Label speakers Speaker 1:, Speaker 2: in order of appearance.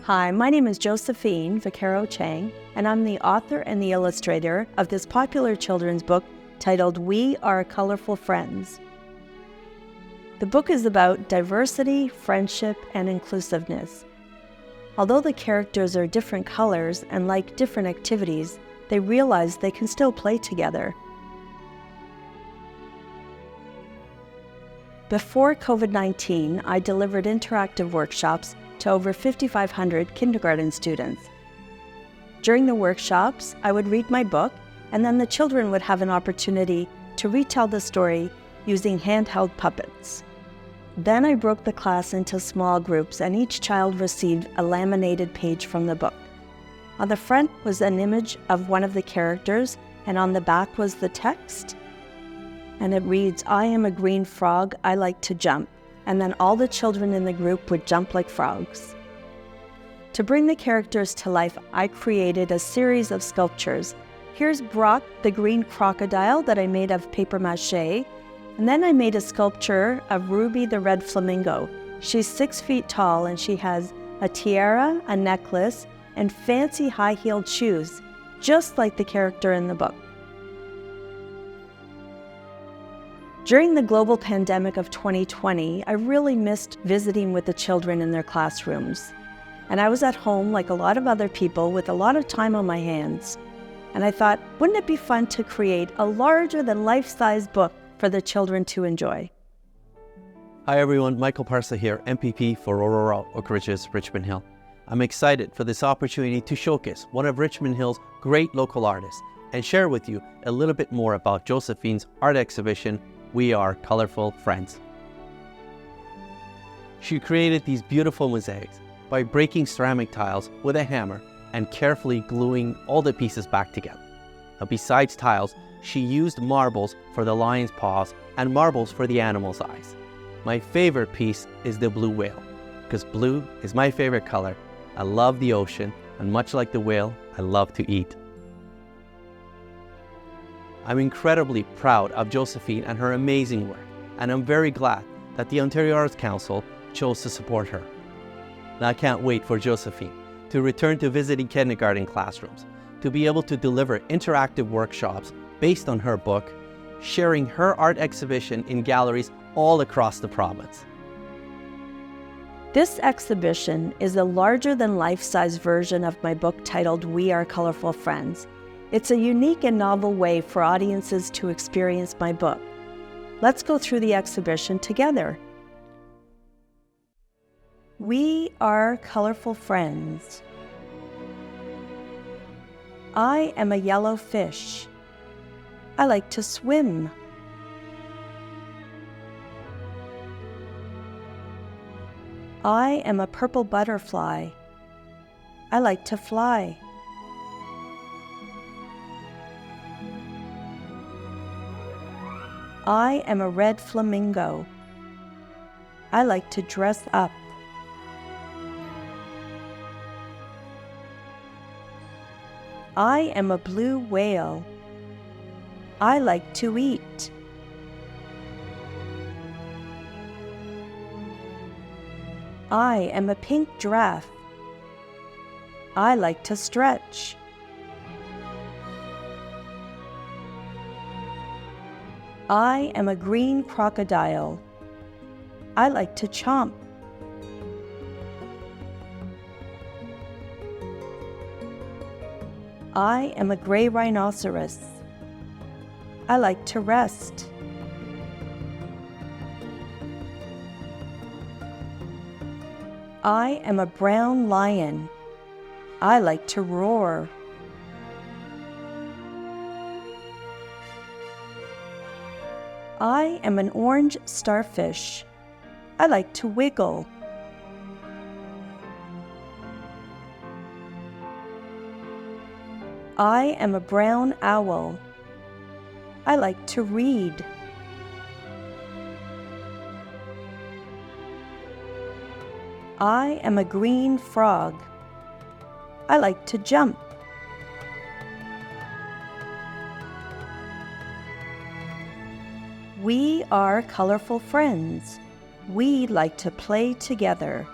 Speaker 1: Hi, my name is Josephine Vaccaro-Chang, and I'm the author and the illustrator of this popular children's book titled We Are Colourful Friends. The book is about diversity, friendship, and inclusiveness. Although the characters are different colors and like different activities, they realize they can still play together. Before COVID-19, I delivered interactive workshops to over 5,500 kindergarten students. During the workshops, I would read my book, and then the children would have an opportunity to retell the story using handheld puppets. Then I broke the class into small groups, and each child received a laminated page from the book. On the front was an image of one of the characters, and on the back was the text. And it reads, "I am a green frog, I like to jump." And then all the children in the group would jump like frogs. To bring the characters to life, I created a series of sculptures. Here's Brock, the green crocodile that I made of paper mache. And then I made a sculpture of Ruby, the red flamingo. She's 6 feet tall and she has a tiara, a necklace, and fancy high-heeled shoes, just like the character in the book. During the global pandemic of 2020, I really missed visiting with the children in their classrooms. And I was at home like a lot of other people with a lot of time on my hands. And I thought, wouldn't it be fun to create a larger than life-size book for the children to enjoy?
Speaker 2: Hi everyone, Michael Parsa here, MPP for Aurora, Oak Ridges, Richmond Hill. I'm excited for this opportunity to showcase one of Richmond Hill's great local artists and share with you a little bit more about Josephine's art exhibition, We Are Colourful Friends. She created these beautiful mosaics by breaking ceramic tiles with a hammer and carefully gluing all the pieces back together. Now, besides tiles, she used marbles for the lion's paws and marbles for the animal's eyes. My favorite piece is the blue whale, because blue is my favorite color. I love the ocean, and much like the whale, I love to eat. I'm incredibly proud of Josephine and her amazing work, and I'm very glad that the Ontario Arts Council chose to support her. And I can't wait for Josephine to return to visiting kindergarten classrooms, to be able to deliver interactive workshops based on her book, sharing her art exhibition in galleries all across the province.
Speaker 1: This exhibition is a larger than life-size version of my book titled We Are Colourful Friends. It's a unique and novel way for audiences to experience my book. Let's go through the exhibition together. We are colourful friends. I am a yellow fish. I like to swim. I am a purple butterfly. I like to fly. I am a red flamingo. I like to dress up. I am a blue whale. I like to eat. I am a pink giraffe. I like to stretch. I am a green crocodile. I like to chomp. I am a gray rhinoceros. I like to rest. I am a brown lion. I like to roar. I am an orange starfish. I like to wiggle. I am a brown owl. I like to read. I am a green frog. I like to jump. We are colourful friends. We like to play together.